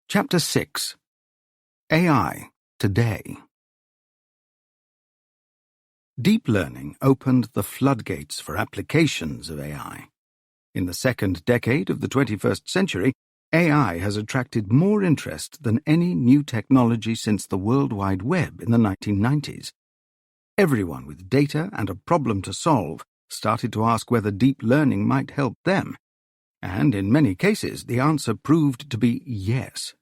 Chapter 6. AI Today. Deep learning opened the floodgates for applications of AI. In the second decade of the 21st century, AI has attracted more interest than any new technology since the World Wide Web in the 1990s. Everyone with data and a problem to solve started to ask whether deep learning might help them, and in many cases the answer proved to be yes.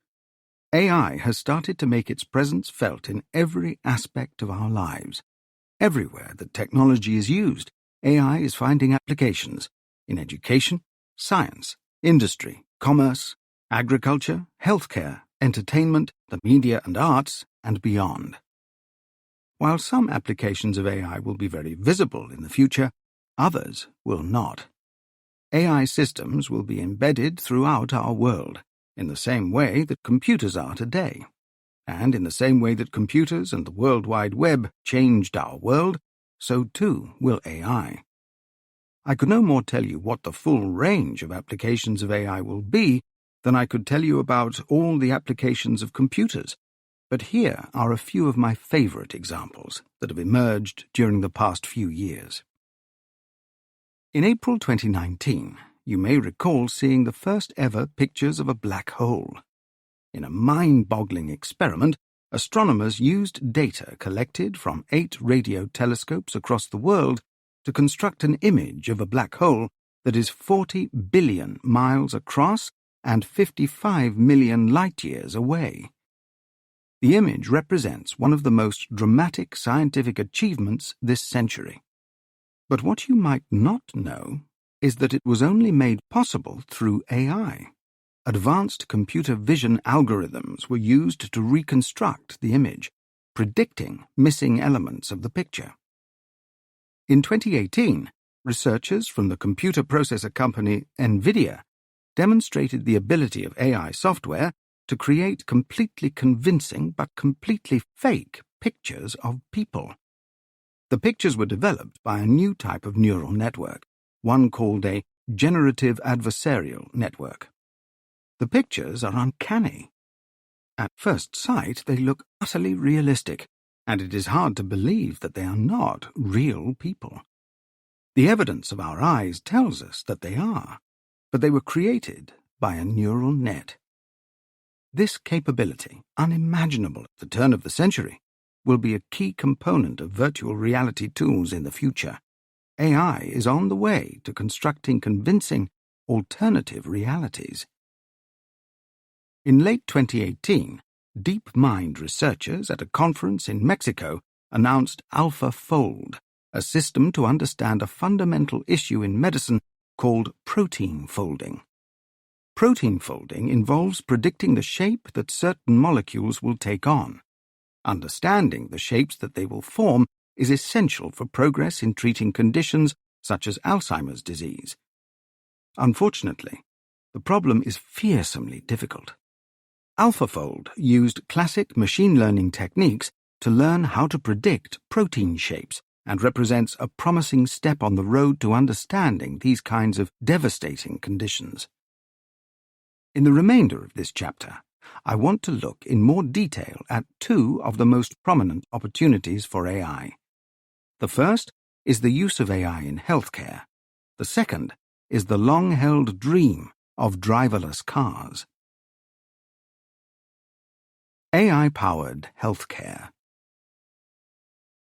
AI has started to make its presence felt in every aspect of our lives. Everywhere that technology is used, AI is finding applications in education, science, industry, commerce, agriculture, healthcare, entertainment, the media and arts, and beyond. While some applications of AI will be very visible in the future, others will not. AI systems will be embedded throughout our world, in the same way that computers are today. And in the same way that computers and the World Wide Web changed our world, so too will AI. I could no more tell you what the full range of applications of AI will be than I could tell you about all the applications of computers, but here are a few of my favorite examples that have emerged during the past few years. In April 2019, you may recall seeing the first ever pictures of a black hole. In a mind-boggling experiment, astronomers used data collected from 8 radio telescopes across the world to construct an image of a black hole that is 40 billion miles across and 55 million light-years away. The image represents one of the most dramatic scientific achievements this century. But what you might not know is that it was only made possible through AI. Advanced computer vision algorithms were used to reconstruct the image, predicting missing elements of the picture. In 2018, researchers from the computer processor company NVIDIA demonstrated the ability of AI software to create completely convincing but completely fake pictures of people. The pictures were developed by a new type of neural network, one called a generative adversarial network. The pictures are uncanny. At first sight, they look utterly realistic, and it is hard to believe that they are not real people. The evidence of our eyes tells us that they are, but they were created by a neural net. This capability, unimaginable at the turn of the century, will be a key component of virtual reality tools in the future. AI is on the way to constructing convincing alternative realities. In late 2018, DeepMind researchers at a conference in Mexico announced AlphaFold, a system to understand a fundamental issue in medicine called protein folding. Protein folding involves predicting the shape that certain molecules will take on. Understanding the shapes that they will form is essential for progress in treating conditions such as Alzheimer's disease. Unfortunately, the problem is fearsomely difficult. AlphaFold used classic machine learning techniques to learn how to predict protein shapes and represents a promising step on the road to understanding these kinds of devastating conditions. In the remainder of this chapter, I want to look in more detail at 2 of the most prominent opportunities for AI. The first is the use of AI in healthcare. The second is the long-held dream of driverless cars. AI-powered healthcare.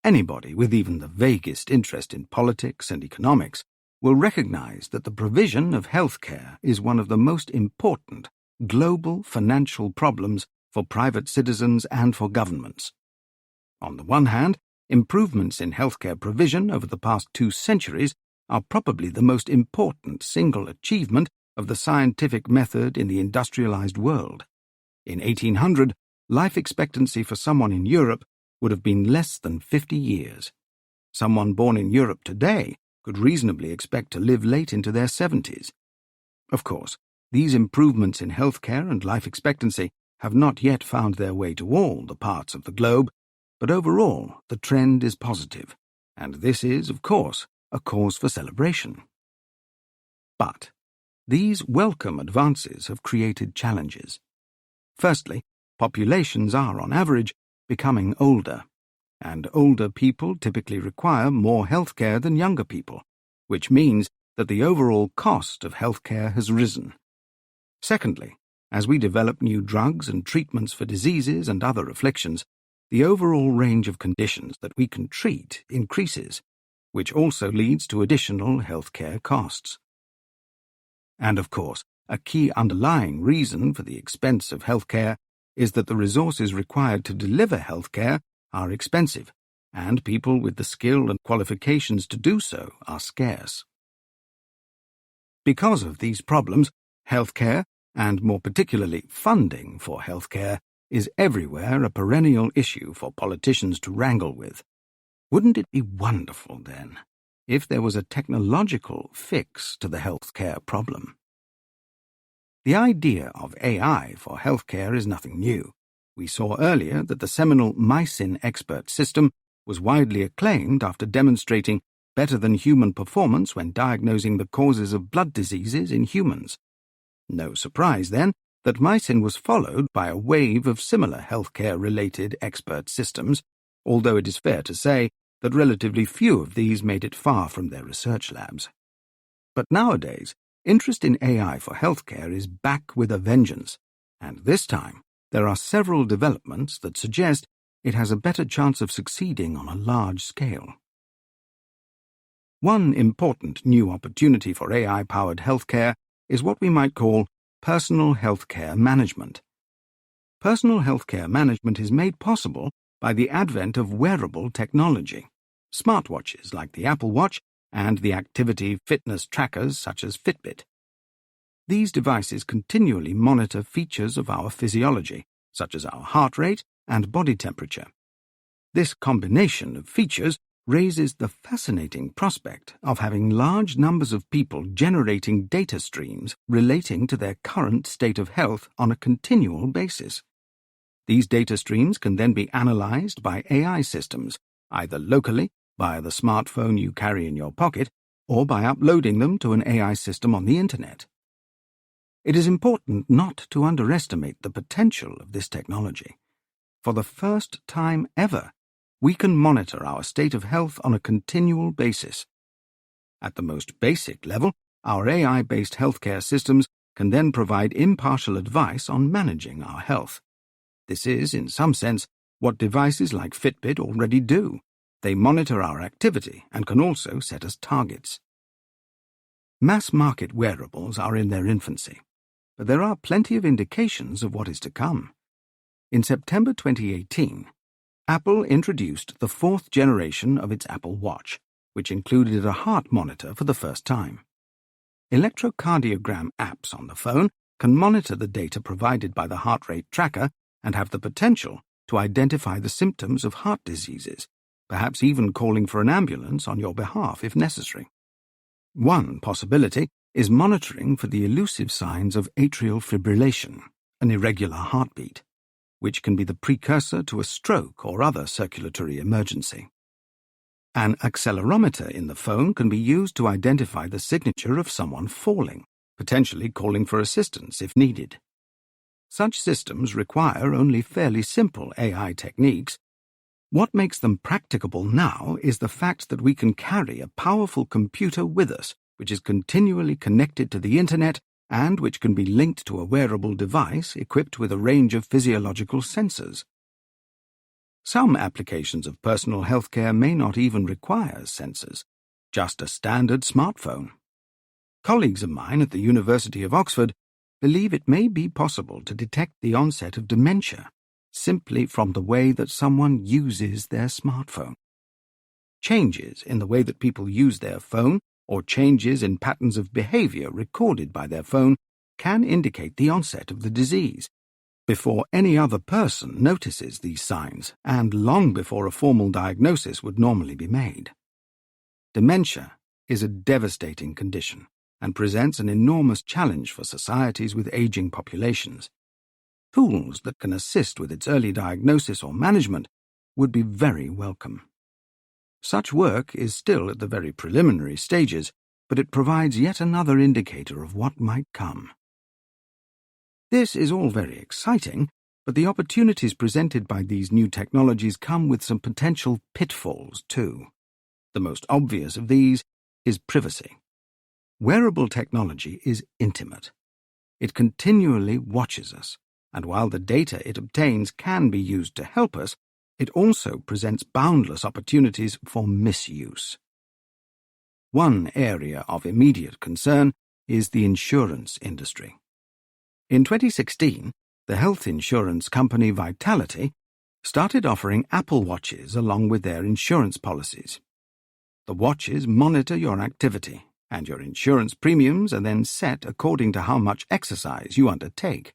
Anybody with even the vaguest interest in politics and economics will recognize that the provision of healthcare is one of the most important global financial problems for private citizens and for governments. On the one hand, improvements in healthcare provision over the past 2 centuries are probably the most important single achievement of the scientific method in the industrialized world. In 1800, life expectancy for someone in Europe would have been less than 50 years. Someone born in Europe today could reasonably expect to live late into their 70s. Of course, these improvements in healthcare and life expectancy have not yet found their way to all the parts of the globe, but overall the trend is positive, and this is, of course, a cause for celebration. But these welcome advances have created challenges. Firstly, populations are, on average, becoming older, and older people typically require more healthcare than younger people, which means that the overall cost of healthcare has risen. Secondly, as we develop new drugs and treatments for diseases and other afflictions, the overall range of conditions that we can treat increases, which also leads to additional healthcare costs. And of course, a key underlying reason for the expense of healthcare is that the resources required to deliver healthcare are expensive, and people with the skill and qualifications to do so are scarce. Because of these problems, healthcare, and more particularly funding for healthcare, is everywhere a perennial issue for politicians to wrangle with. Wouldn't it be wonderful, then, if there was a technological fix to the healthcare problem? The idea of AI for healthcare is nothing new. We saw earlier that the seminal MySyn expert system was widely acclaimed after demonstrating better-than-human performance when diagnosing the causes of blood diseases in humans. No surprise, then, that MySyn was followed by a wave of similar healthcare-related expert systems, although it is fair to say that relatively few of these made it far from their research labs. But nowadays, interest in AI for healthcare is back with a vengeance, and this time there are several developments that suggest it has a better chance of succeeding on a large scale. One important new opportunity for AI-powered healthcare is what we might call personal healthcare management. Personal healthcare management is made possible by the advent of wearable technology, smartwatches like the Apple Watch and the activity fitness trackers such as Fitbit. These devices continually monitor features of our physiology, such as our heart rate and body temperature. This combination of features raises the fascinating prospect of having large numbers of people generating data streams relating to their current state of health on a continual basis. These data streams can then be analyzed by AI systems, either locally, via the smartphone you carry in your pocket, or by uploading them to an AI system on the Internet. It is important not to underestimate the potential of this technology. For the first time ever, we can monitor our state of health on a continual basis. At the most basic level, our AI-based healthcare systems can then provide impartial advice on managing our health. This is, in some sense, what devices like Fitbit already do. They monitor our activity and can also set us targets. Mass-market wearables are in their infancy, but there are plenty of indications of what is to come. In September 2018, Apple introduced the fourth generation of its Apple Watch, which included a heart monitor for the first time. Electrocardiogram apps on the phone can monitor the data provided by the heart rate tracker and have the potential to identify the symptoms of heart diseases, perhaps even calling for an ambulance on your behalf if necessary. One possibility is monitoring for the elusive signs of atrial fibrillation, an irregular heartbeat, which can be the precursor to a stroke or other circulatory emergency. An accelerometer in the phone can be used to identify the signature of someone falling, potentially calling for assistance if needed. Such systems require only fairly simple AI techniques. What makes them practicable now is the fact that we can carry a powerful computer with us, which is continually connected to the Internet and which can be linked to a wearable device equipped with a range of physiological sensors. Some applications of personal healthcare may not even require sensors, just a standard smartphone. Colleagues of mine at the University of Oxford believe it may be possible to detect the onset of dementia simply from the way that someone uses their smartphone. Changes in the way that people use their phone or changes in patterns of behavior recorded by their phone can indicate the onset of the disease, before any other person notices these signs and long before a formal diagnosis would normally be made. Dementia is a devastating condition and presents an enormous challenge for societies with aging populations. Tools that can assist with its early diagnosis or management would be very welcome. Such work is still at the very preliminary stages, but it provides yet another indicator of what might come. This is all very exciting, but the opportunities presented by these new technologies come with some potential pitfalls too. The most obvious of these is privacy. Wearable technology is intimate. It continually watches us, and while the data it obtains can be used to help us, it also presents boundless opportunities for misuse. One area of immediate concern is the insurance industry. In 2016, the health insurance company Vitality started offering Apple Watches along with their insurance policies. The watches monitor your activity, and your insurance premiums are then set according to how much exercise you undertake.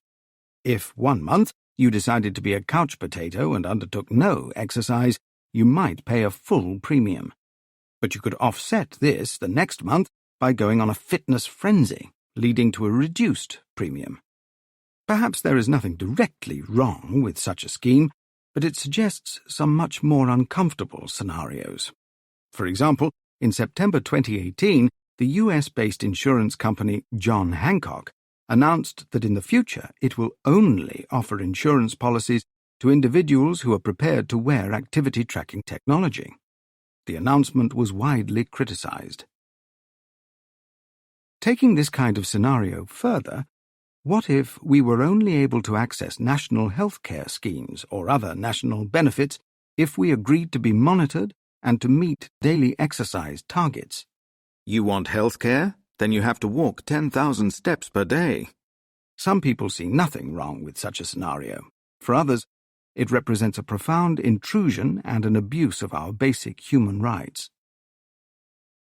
If 1 month you decided to be a couch potato and undertook no exercise, you might pay a full premium. But you could offset this the next month by going on a fitness frenzy, leading to a reduced premium. Perhaps there is nothing directly wrong with such a scheme, but it suggests some much more uncomfortable scenarios. For example, in September 2018, the US-based insurance company John Hancock announced that in the future it will only offer insurance policies to individuals who are prepared to wear activity tracking technology. The announcement was widely criticized. Taking this kind of scenario further, what if we were only able to access national health care schemes or other national benefits if we agreed to be monitored and to meet daily exercise targets? You want health care? Then you have to walk 10,000 steps per day. Some people see nothing wrong with such a scenario. For others, it represents a profound intrusion and an abuse of our basic human rights.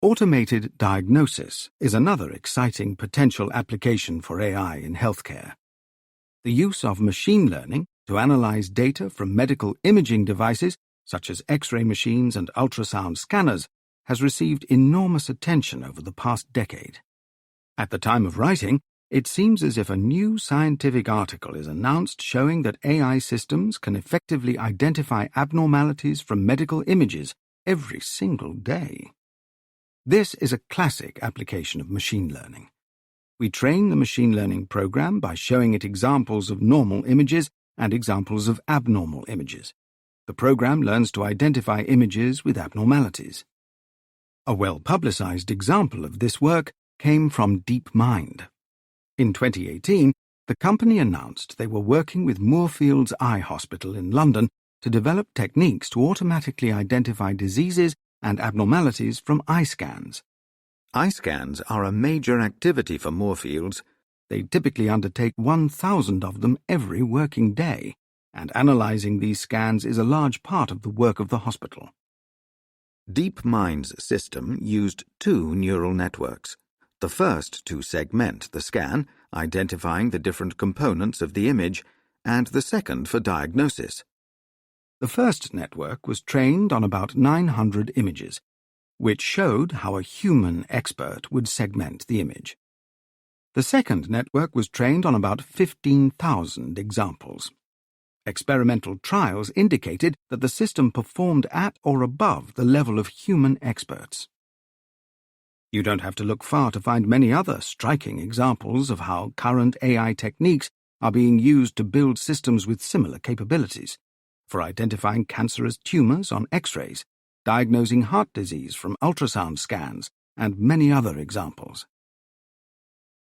Automated diagnosis is another exciting potential application for AI in healthcare. The use of machine learning to analyze data from medical imaging devices, such as X-ray machines and ultrasound scanners, has received enormous attention over the past decade. At the time of writing, it seems as if a new scientific article is announced showing that AI systems can effectively identify abnormalities from medical images every single day. This is a classic application of machine learning. We train the machine learning program by showing it examples of normal images and examples of abnormal images. The program learns to identify images with abnormalities. A well-publicized example of this work came from DeepMind. In 2018, the company announced they were working with Moorfields Eye Hospital in London to develop techniques to automatically identify diseases and abnormalities from eye scans. Eye scans are a major activity for Moorfields. They typically undertake 1,000 of them every working day, and analyzing these scans is a large part of the work of the hospital. DeepMind's system used 2 neural networks. The first to segment the scan, identifying the different components of the image, and the second for diagnosis. The first network was trained on about 900 images, which showed how a human expert would segment the image. The second network was trained on about 15,000 examples. Experimental trials indicated that the system performed at or above the level of human experts. You don't have to look far to find many other striking examples of how current AI techniques are being used to build systems with similar capabilities, for identifying cancerous tumors on X-rays, diagnosing heart disease from ultrasound scans, and many other examples.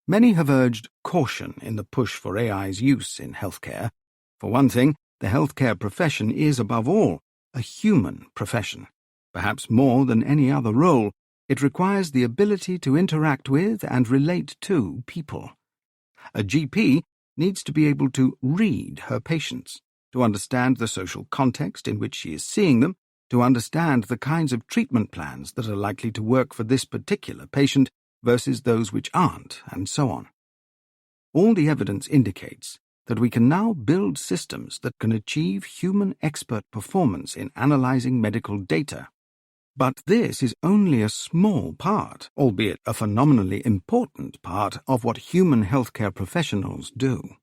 Many have urged caution in the push for AI's use in healthcare. For one thing, the healthcare profession is, above all, a human profession. Perhaps more than any other role, it requires the ability to interact with and relate to people. A GP needs to be able to read her patients, to understand the social context in which she is seeing them, to understand the kinds of treatment plans that are likely to work for this particular patient versus those which aren't, and so on. All the evidence indicates that we can now build systems that can achieve human expert performance in analyzing medical data. But this is only a small part, albeit a phenomenally important part, of what human healthcare professionals do.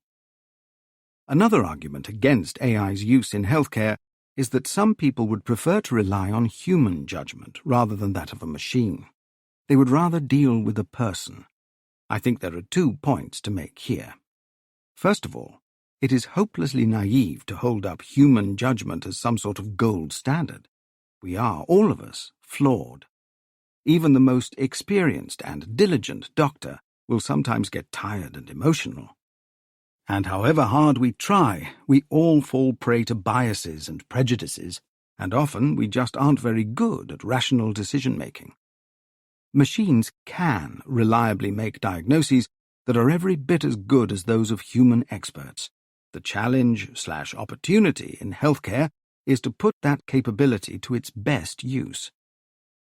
Another argument against AI's use in healthcare is that some people would prefer to rely on human judgment rather than that of a machine. They would rather deal with a person. I think there are 2 points to make here. First of all, it is hopelessly naive to hold up human judgment as some sort of gold standard. We are, all of us, flawed. Even the most experienced and diligent doctor will sometimes get tired and emotional. And however hard we try, we all fall prey to biases and prejudices, and often we just aren't very good at rational decision-making. Machines can reliably make diagnoses that are every bit as good as those of human experts. The challenge/opportunity in healthcare is to put that capability to its best use.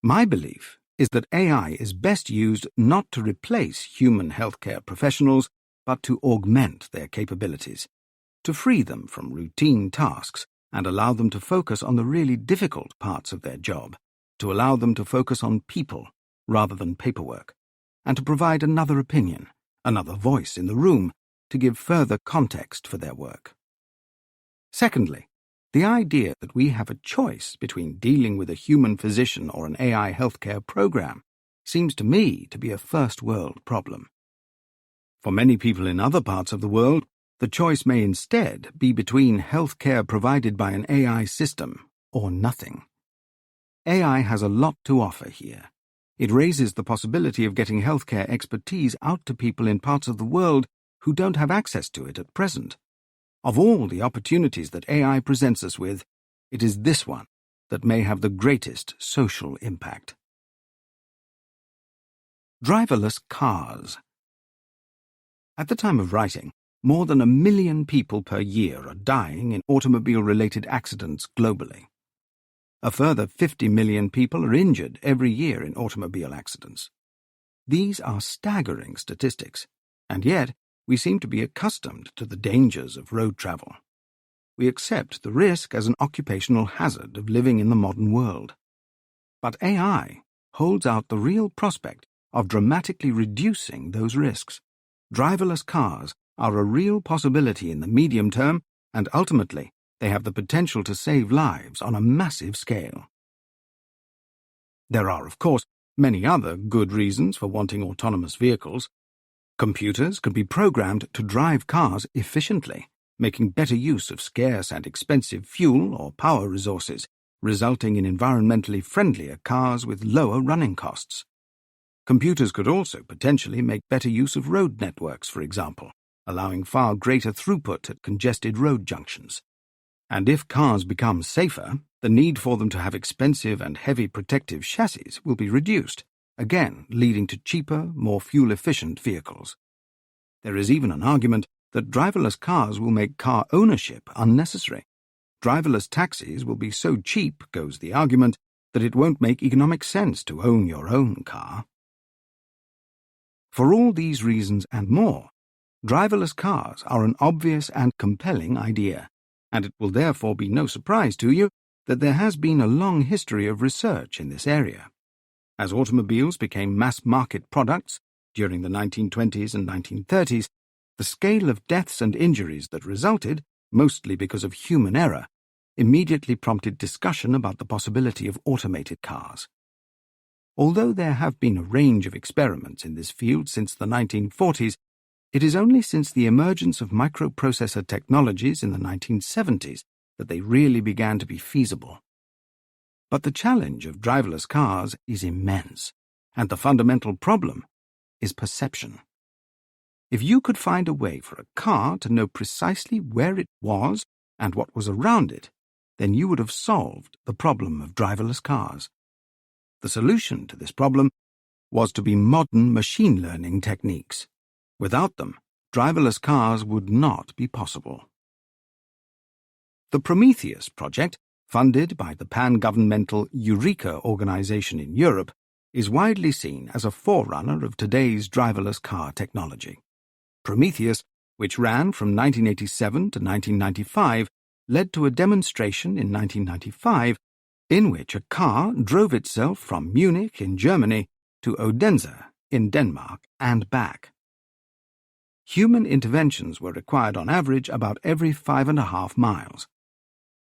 My belief is that AI is best used not to replace human healthcare professionals, but to augment their capabilities, to free them from routine tasks and allow them to focus on the really difficult parts of their job, to allow them to focus on people rather than paperwork, and to provide another opinion, another voice in the room, to give further context for their work. Secondly, the idea that we have a choice between dealing with a human physician or an AI healthcare program seems to me to be a first-world problem. For many people in other parts of the world, the choice may instead be between healthcare provided by an AI system or nothing. AI has a lot to offer here. It raises the possibility of getting healthcare expertise out to people in parts of the world who don't have access to it at present. Of all the opportunities that AI presents us with, it is this one that may have the greatest social impact. Driverless cars. At the time of writing, more than 1 million people per year are dying in automobile-related accidents globally. A further 50 million people are injured every year in automobile accidents. These are staggering statistics, and yet we seem to be accustomed to the dangers of road travel. We accept the risk as an occupational hazard of living in the modern world. But AI holds out the real prospect of dramatically reducing those risks. Driverless cars are a real possibility in the medium term, and ultimately they have the potential to save lives on a massive scale. There are, of course, many other good reasons for wanting autonomous vehicles. Computers can be programmed to drive cars efficiently, making better use of scarce and expensive fuel or power resources, resulting in environmentally friendlier cars with lower running costs. Computers could also potentially make better use of road networks, for example, allowing far greater throughput at congested road junctions. And if cars become safer, the need for them to have expensive and heavy protective chassis will be reduced, again leading to cheaper, more fuel-efficient vehicles. There is even an argument that driverless cars will make car ownership unnecessary. Driverless taxis will be so cheap, goes the argument, that it won't make economic sense to own your own car. For all these reasons and more, driverless cars are an obvious and compelling idea, and it will therefore be no surprise to you that there has been a long history of research in this area. As automobiles became mass-market products during the 1920s and 1930s, the scale of deaths and injuries that resulted, mostly because of human error, immediately prompted discussion about the possibility of automated cars. Although there have been a range of experiments in this field since the 1940s, it is only since the emergence of microprocessor technologies in the 1970s that they really began to be feasible. But the challenge of driverless cars is immense, and the fundamental problem is perception. If you could find a way for a car to know precisely where it was and what was around it, then you would have solved the problem of driverless cars. The solution to this problem was to be modern machine learning techniques. Without them, driverless cars would not be possible. The Prometheus project, funded by the pan-governmental Eureka organization in Europe, is widely seen as a forerunner of today's driverless car technology. Prometheus, which ran from 1987 to 1995, led to a demonstration in 1995 in which a car drove itself from Munich in Germany to Odense in Denmark and back. Human interventions were required on average about every 5.5 miles.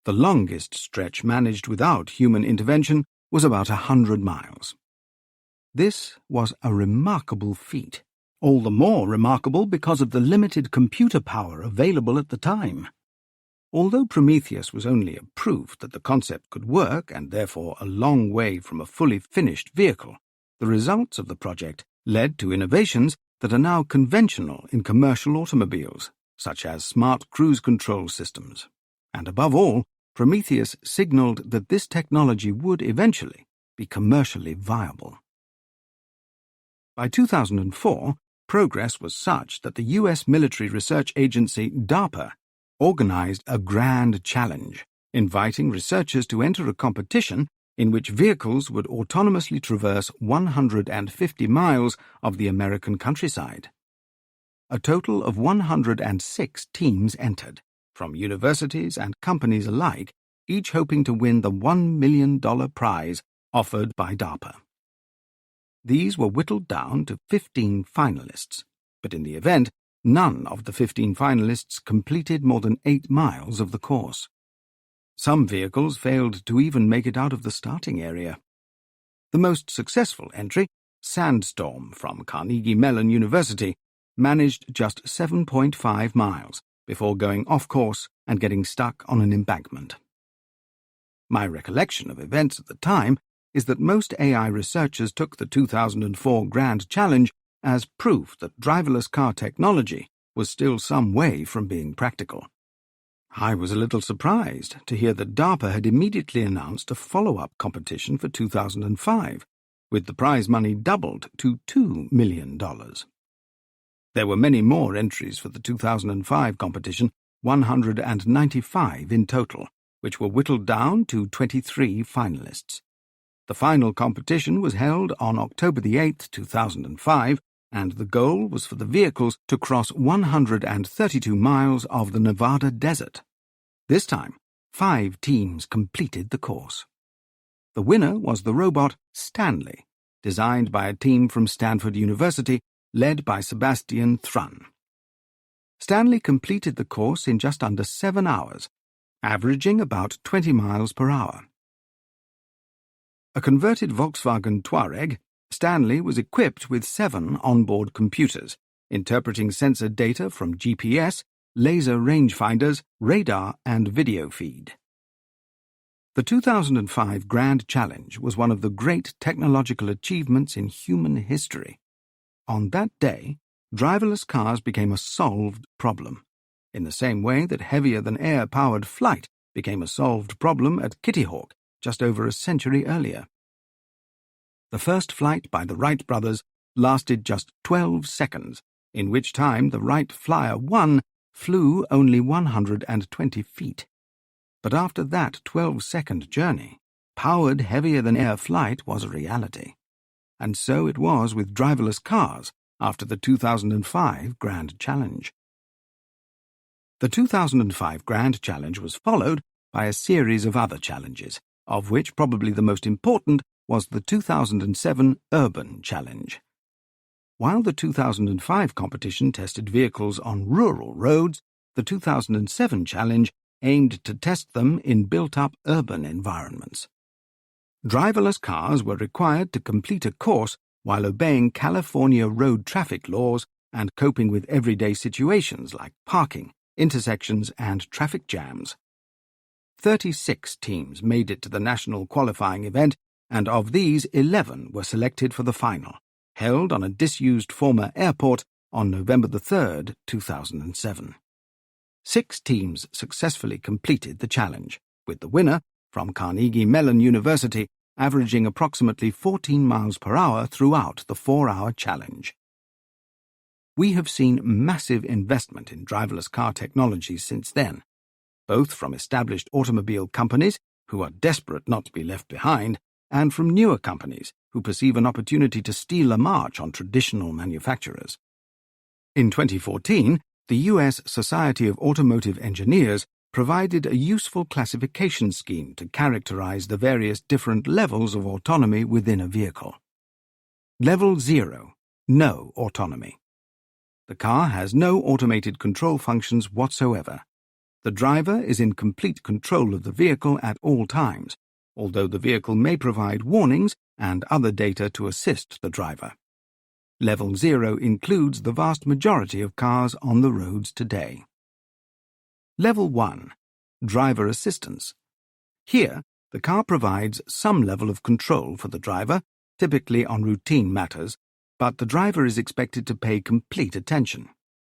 The longest stretch managed without human intervention was about 100 miles. This was a remarkable feat, all the more remarkable because of the limited computer power available at the time. Although Prometheus was only a proof that the concept could work and therefore a long way from a fully finished vehicle, the results of the project led to innovations that are now conventional in commercial automobiles, such as smart cruise control systems. And above all, Prometheus signaled that this technology would eventually be commercially viable. By 2004, progress was such that the U.S. military research agency DARPA organized a grand challenge, inviting researchers to enter a competition in which vehicles would autonomously traverse 150 miles of the American countryside. A total of 106 teams entered, from universities and companies alike, each hoping to win the $1 million prize offered by DARPA. These were whittled down to 15 finalists, but in the event, none of the 15 finalists completed more than 8 miles of the course. Some vehicles failed to even make it out of the starting area. The most successful entry, Sandstorm from Carnegie Mellon University, managed just 7.5 miles before going off course and getting stuck on an embankment. My recollection of events at the time is that most AI researchers took the 2004 Grand Challenge as proof that driverless car technology was still some way from being practical. I was a little surprised to hear that DARPA had immediately announced a follow-up competition for 2005, with the prize money doubled to $2 million. There were many more entries for the 2005 competition, 195 in total, which were whittled down to 23 finalists. The final competition was held on October 8, 2005, and the goal was for the vehicles to cross 132 miles of the Nevada desert. This time, 5 teams completed the course. The winner was the robot Stanley, designed by a team from Stanford University, led by Sebastian Thrun. Stanley completed the course in just under 7 hours, averaging about 20 miles per hour. A converted Volkswagen Touareg, Stanley was equipped with 7 onboard computers, interpreting sensor data from GPS, laser rangefinders, radar, and video feed. The 2005 Grand Challenge was one of the great technological achievements in human history. On that day, driverless cars became a solved problem, in the same way that heavier-than-air powered flight became a solved problem at Kitty Hawk just over a century earlier. The first flight by the Wright brothers lasted just 12 seconds, in which time the Wright Flyer 1 flew only 120 feet. But after that 12-second journey, powered heavier-than-air flight was a reality. And so it was with driverless cars after the 2005 Grand Challenge. The 2005 Grand Challenge was followed by a series of other challenges, of which probably the most important was the 2007 Urban Challenge. While the 2005 competition tested vehicles on rural roads, the 2007 challenge aimed to test them in built-up urban environments. Driverless cars were required to complete a course while obeying California road traffic laws and coping with everyday situations like parking, intersections, and traffic jams. 36 teams made it to the national qualifying event, and of these 11 were selected for the final, held on a disused former airport on November 3, 2007. 6 teams successfully completed the challenge, with the winner, from Carnegie Mellon University, averaging approximately 14 miles per hour throughout the 4-hour challenge. We have seen massive investment in driverless car technology since then, both from established automobile companies, who are desperate not to be left behind, and from newer companies who perceive an opportunity to steal a march on traditional manufacturers. In 2014, the U.S. Society of Automotive Engineers provided a useful classification scheme to characterize the various different levels of autonomy within a vehicle. Level 0, no autonomy. The car has no automated control functions whatsoever. The driver is in complete control of the vehicle at all times, although the vehicle may provide warnings and other data to assist the driver. Level 0 includes the vast majority of cars on the roads today. Level 1. Driver assistance. Here, the car provides some level of control for the driver, typically on routine matters, but the driver is expected to pay complete attention.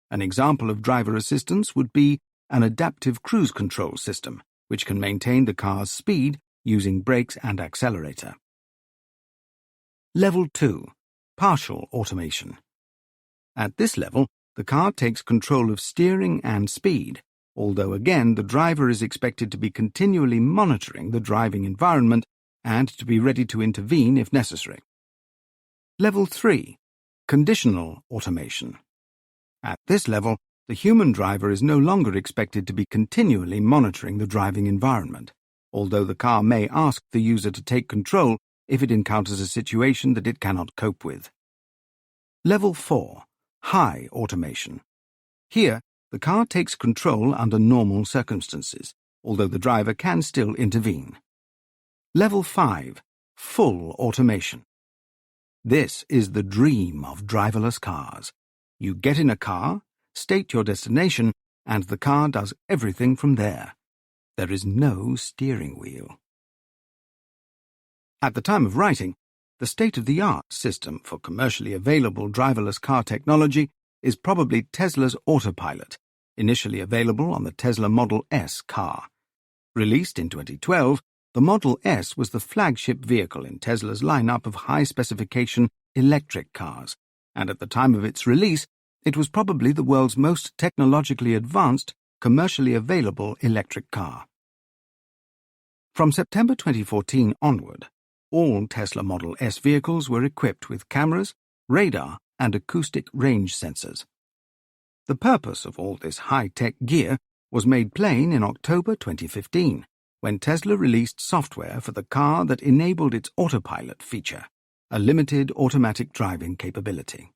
An example of driver assistance would be an adaptive cruise control system, which can maintain the car's speed using brakes and accelerator. Level 2. Partial automation. At this level, the car takes control of steering and speed, although again the driver is expected to be continually monitoring the driving environment and to be ready to intervene if necessary. Level 3. Conditional automation. At this level, the human driver is no longer expected to be continually monitoring the driving environment, although the car may ask the user to take control if it encounters a situation that it cannot cope with. Level 4. High automation. Here, the car takes control under normal circumstances, although the driver can still intervene. Level 5. Full automation. This is the dream of driverless cars. You get in a car, state your destination, and the car does everything from there. There is no steering wheel. At the time of writing, the state-of-the-art system for commercially available driverless car technology is probably Tesla's Autopilot, initially available on the Tesla Model S car. Released in 2012, the Model S was the flagship vehicle in Tesla's lineup of high-specification electric cars, and at the time of its release, it was probably the world's most technologically advanced, commercially available electric car. From September 2014 onward, all Tesla Model S vehicles were equipped with cameras, radar, and acoustic range sensors. The purpose of all this high-tech gear was made plain in October 2015, when Tesla released software for the car that enabled its Autopilot feature, a limited automatic driving capability.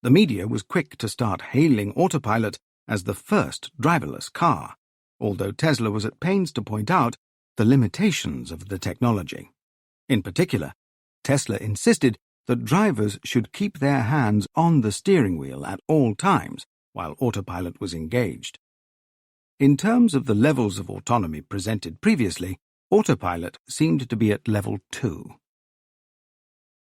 The media was quick to start hailing Autopilot as the first driverless car, although Tesla was at pains to point out the limitations of the technology. In particular, Tesla insisted that drivers should keep their hands on the steering wheel at all times while Autopilot was engaged. In terms of the levels of autonomy presented previously, Autopilot seemed to be at level 2.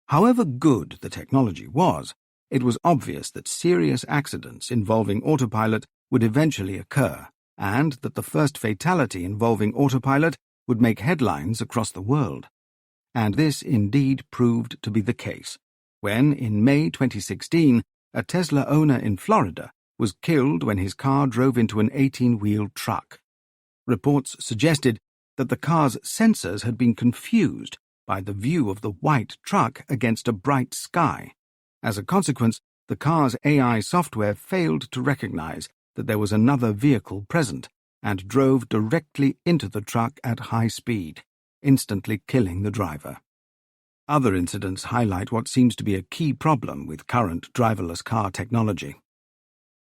However good the technology was, it was obvious that serious accidents involving Autopilot would eventually occur, and that the first fatality involving Autopilot would make headlines across the world. And this indeed proved to be the case, when, in May 2016, a Tesla owner in Florida was killed when his car drove into an 18-wheel truck. Reports suggested that the car's sensors had been confused by the view of the white truck against a bright sky. As a consequence, the car's AI software failed to recognize that there was another vehicle present and drove directly into the truck at high speed, instantly killing the driver. Other incidents highlight what seems to be a key problem with current driverless car technology.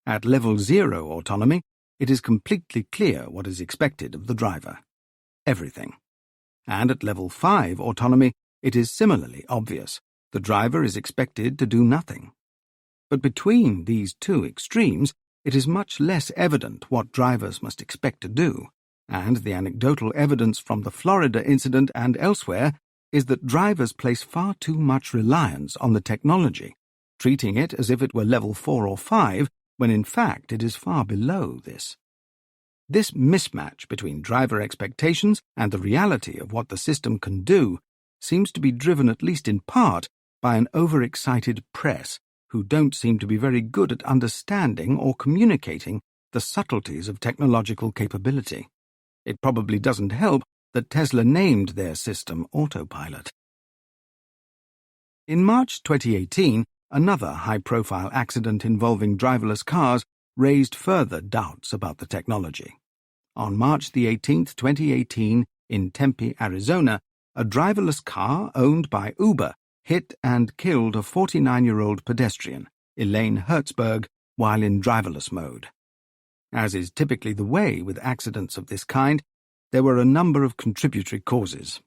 At level 0 autonomy, it is completely clear what is expected of the driver. Everything. And at level 5 autonomy, it is similarly obvious. The driver is expected to do nothing. But between these two extremes, it is much less evident what drivers must expect to do, and the anecdotal evidence from the Florida incident and elsewhere is that drivers place far too much reliance on the technology, treating it as if it were level 4 or 5, when in fact it is far below this. This mismatch between driver expectations and the reality of what the system can do seems to be driven at least in part by an overexcited press who don't seem to be very good at understanding or communicating the subtleties of technological capability. It probably doesn't help that Tesla named their system Autopilot. In March 2018, another high-profile accident involving driverless cars raised further doubts about the technology. On March 18, 2018, in Tempe, Arizona, a driverless car owned by Uber hit and killed a 49-year-old pedestrian, Elaine Hertzberg, while in driverless mode. As is typically the way with accidents of this kind, there were a number of contributory causes.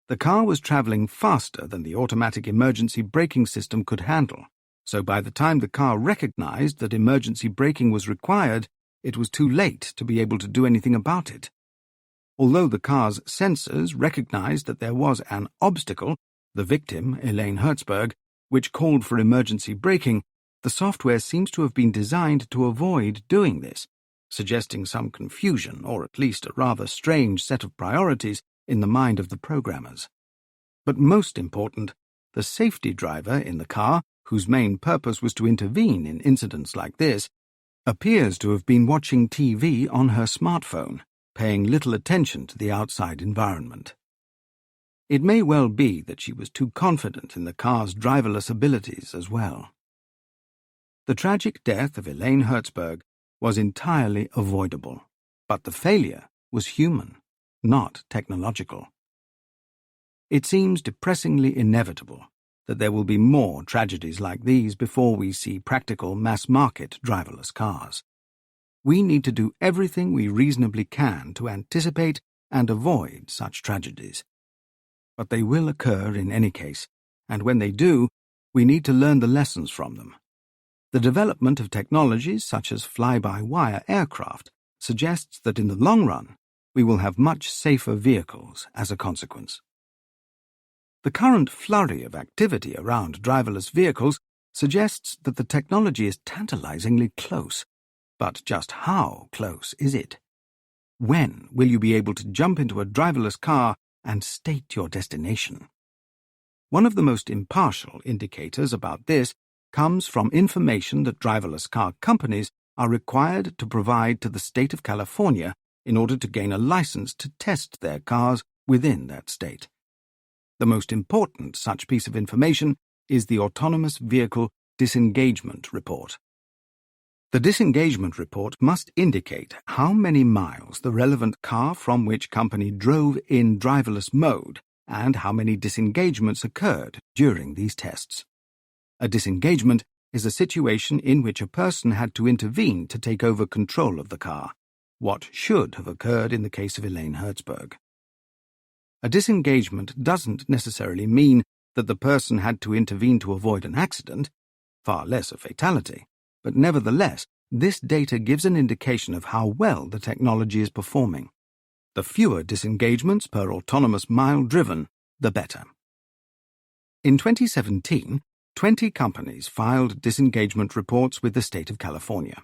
The car was traveling faster than the automatic emergency braking system could handle, so by the time the car recognized that emergency braking was required, it was too late to be able to do anything about it. Although the car's sensors recognized that there was an obstacle, the victim, Elaine Hertzberg, which called for emergency braking, the software seems to have been designed to avoid doing this, suggesting some confusion or at least a rather strange set of priorities in the mind of the programmers. But most important, the safety driver in the car, whose main purpose was to intervene in incidents like this, appears to have been watching TV on her smartphone, paying little attention to the outside environment. It may well be that she was too confident in the car's driverless abilities as well. The tragic death of Elaine Hertzberg was entirely avoidable, but the failure was human, not technological. It seems depressingly inevitable that there will be more tragedies like these before we see practical mass-market driverless cars. We need to do everything we reasonably can to anticipate and avoid such tragedies. But they will occur in any case, and when they do, we need to learn the lessons from them. The development of technologies such as fly-by-wire aircraft suggests that in the long run, we will have much safer vehicles as a consequence. The current flurry of activity around driverless vehicles suggests that the technology is tantalizingly close. But just how close is it? When will you be able to jump into a driverless car and state your destination? One of the most impartial indicators about this comes from information that driverless car companies are required to provide to the state of California in order to gain a license to test their cars within that state. The most important such piece of information is the Autonomous Vehicle Disengagement Report. The disengagement report must indicate how many miles the relevant car from which company drove in driverless mode and how many disengagements occurred during these tests. A disengagement is a situation in which a person had to intervene to take over control of the car, what should have occurred in the case of Elaine Hertzberg. A disengagement doesn't necessarily mean that the person had to intervene to avoid an accident, far less a fatality, but nevertheless, this data gives an indication of how well the technology is performing. The fewer disengagements per autonomous mile driven, the better. In 2017, 20 companies filed disengagement reports with the state of California.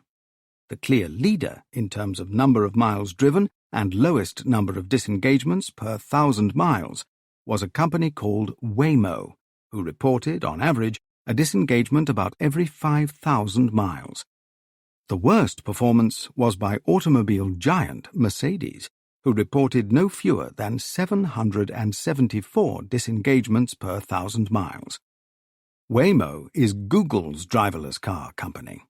The clear leader in terms of number of miles driven and lowest number of disengagements per 1,000 miles was a company called Waymo, who reported, on average, a disengagement about every 5,000 miles. The worst performance was by automobile giant Mercedes, who reported no fewer than 774 disengagements per 1,000 miles. Waymo is Google's driverless car company.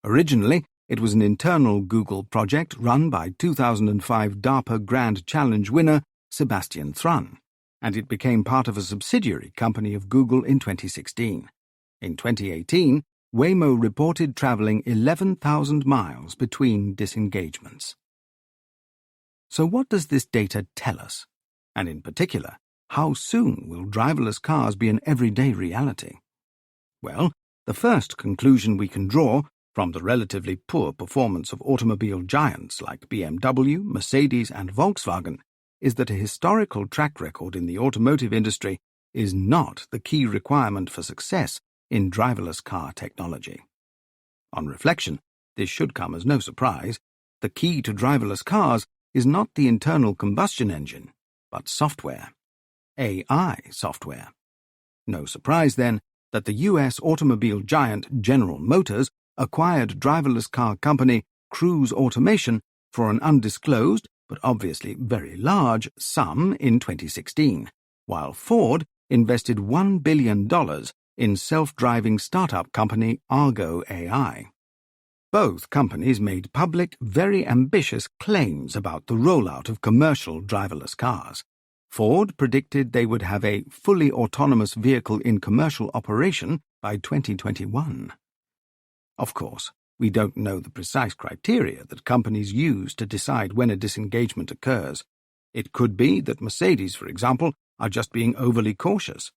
Originally, it was an internal Google project run by 2005 DARPA Grand Challenge winner Sebastian Thrun, and it became part of a subsidiary company of Google in 2016. In 2018, Waymo reported traveling 11,000 miles between disengagements. So what does this data tell us? And in particular, how soon will driverless cars be an everyday reality? Well, the first conclusion we can draw from the relatively poor performance of automobile giants like BMW, Mercedes, and Volkswagen is that a historical track record in the automotive industry is not the key requirement for success in driverless car technology. On reflection, this should come as no surprise. The key to driverless cars is not the internal combustion engine, but software. AI software. No surprise, then, that the U.S. automobile giant General Motors acquired driverless car company Cruise Automation for an undisclosed, but obviously very large, sum in 2016, while Ford invested $1 billion in self-driving startup company Argo AI. Both companies made public, very ambitious claims about the rollout of commercial driverless cars. Ford predicted they would have a fully autonomous vehicle in commercial operation by 2021. Of course, we don't know the precise criteria that companies use to decide when a disengagement occurs. It could be that Mercedes, for example, are just being overly cautious.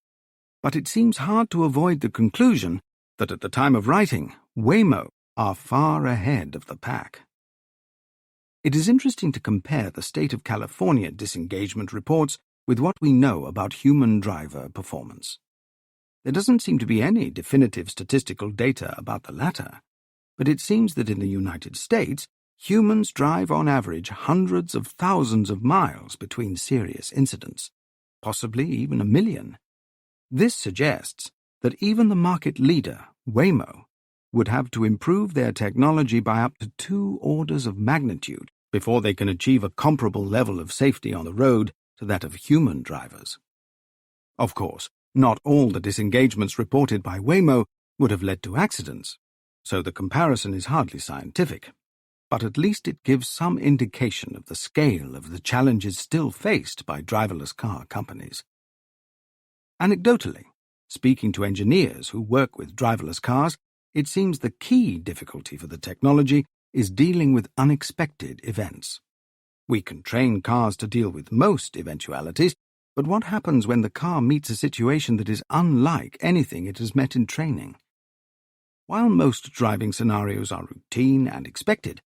But it seems hard to avoid the conclusion that at the time of writing, Waymo are far ahead of the pack. It is interesting to compare the state of California disengagement reports with what we know about human driver performance. There doesn't seem to be any definitive statistical data about the latter, but it seems that in the United States, humans drive on average hundreds of thousands of miles between serious incidents, possibly even 1 million. This suggests that even the market leader, Waymo, would have to improve their technology by up to 2 orders of magnitude before they can achieve a comparable level of safety on the road to that of human drivers. Of course, not all the disengagements reported by Waymo would have led to accidents, so the comparison is hardly scientific, but at least it gives some indication of the scale of the challenges still faced by driverless car companies. Anecdotally, speaking to engineers who work with driverless cars, it seems the key difficulty for the technology is dealing with unexpected events. We can train cars to deal with most eventualities, but what happens when the car meets a situation that is unlike anything it has met in training? While most driving scenarios are routine and expected,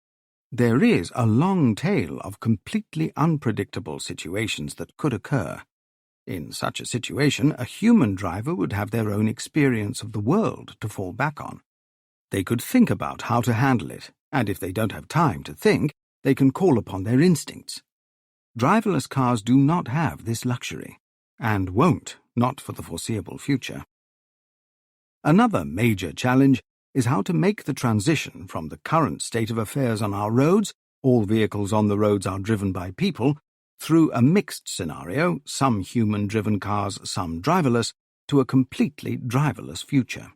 there is a long tail of completely unpredictable situations that could occur. In such a situation, a human driver would have their own experience of the world to fall back on. They could think about how to handle it, and if they don't have time to think, they can call upon their instincts. Driverless cars do not have this luxury, and won't, not for the foreseeable future. Another major challenge is how to make the transition from the current state of affairs on our roads, all vehicles on the roads are driven by people, through a mixed scenario, some human-driven cars, some driverless, to a completely driverless future.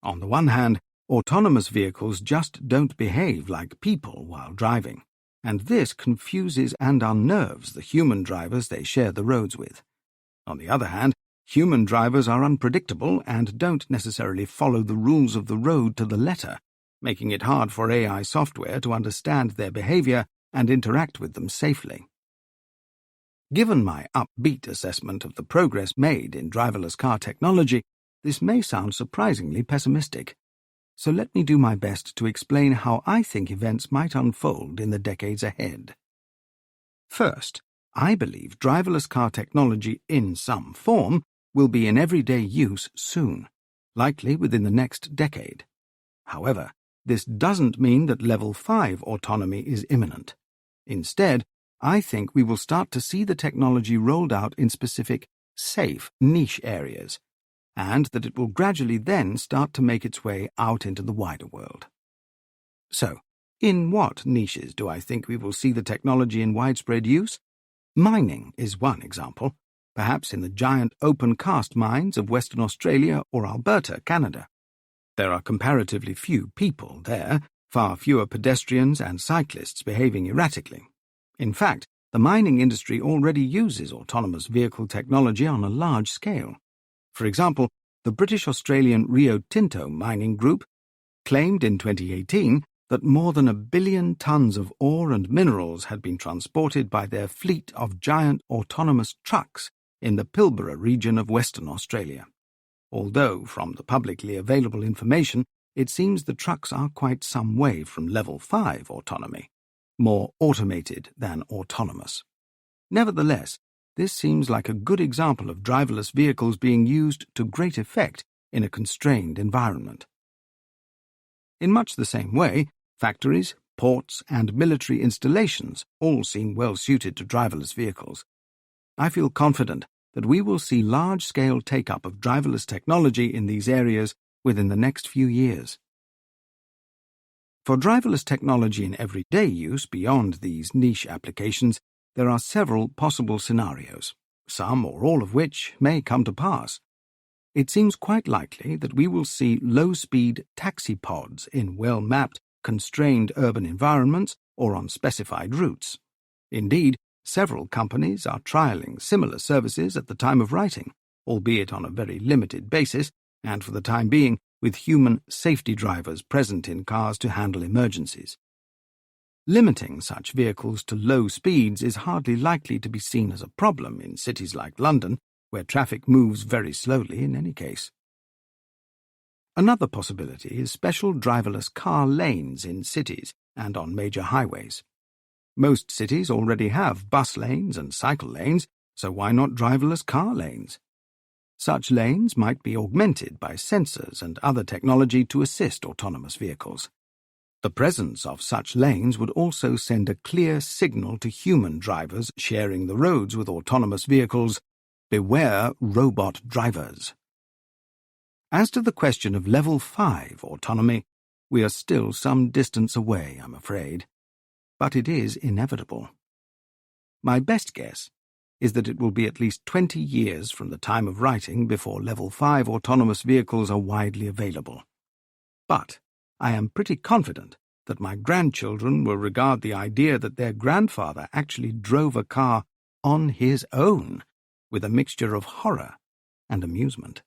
On the one hand, autonomous vehicles just don't behave like people while driving, and this confuses and unnerves the human drivers they share the roads with. On the other hand, human drivers are unpredictable and don't necessarily follow the rules of the road to the letter, making it hard for AI software to understand their behavior and interact with them safely. Given my upbeat assessment of the progress made in driverless car technology, this may sound surprisingly pessimistic. So let me do my best to explain how I think events might unfold in the decades ahead. First, I believe driverless car technology in some form will be in everyday use soon, likely within the next decade. However, this doesn't mean that Level 5 autonomy is imminent. Instead, I think we will start to see the technology rolled out in specific, safe niche areas, and that it will gradually then start to make its way out into the wider world. So, in what niches do I think we will see the technology in widespread use? Mining is one example, perhaps in the giant open-cast mines of Western Australia or Alberta, Canada. There are comparatively few people there, far fewer pedestrians and cyclists behaving erratically. In fact, the mining industry already uses autonomous vehicle technology on a large scale. For example, the British-Australian Rio Tinto mining group claimed in 2018 that more than 1 billion tons of ore and minerals had been transported by their fleet of giant autonomous trucks in the Pilbara region of Western Australia. Although, from the publicly available information, it seems the trucks are quite some way from Level 5 autonomy, more automated than autonomous. Nevertheless, this seems like a good example of driverless vehicles being used to great effect in a constrained environment. In much the same way, factories, ports, and military installations all seem well suited to driverless vehicles. I feel confident that we will see large-scale take-up of driverless technology in these areas within the next few years. For driverless technology in everyday use beyond these niche applications, there are several possible scenarios, some or all of which may come to pass. It seems quite likely that we will see low-speed taxi pods in well-mapped, constrained urban environments or on specified routes. Indeed, several companies are trialling similar services at the time of writing, albeit on a very limited basis, and for the time being with human safety drivers present in cars to handle emergencies. Limiting such vehicles to low speeds is hardly likely to be seen as a problem in cities like London, where traffic moves very slowly in any case. Another possibility is special driverless car lanes in cities and on major highways. Most cities already have bus lanes and cycle lanes, so why not driverless car lanes? Such lanes might be augmented by sensors and other technology to assist autonomous vehicles. The presence of such lanes would also send a clear signal to human drivers sharing the roads with autonomous vehicles: beware robot drivers. As to the question of Level 5 autonomy, we are still some distance away, I'm afraid. But it is inevitable. My best guess is that it will be at least 20 years from the time of writing before Level 5 autonomous vehicles are widely available. But I am pretty confident that my grandchildren will regard the idea that their grandfather actually drove a car on his own with a mixture of horror and amusement.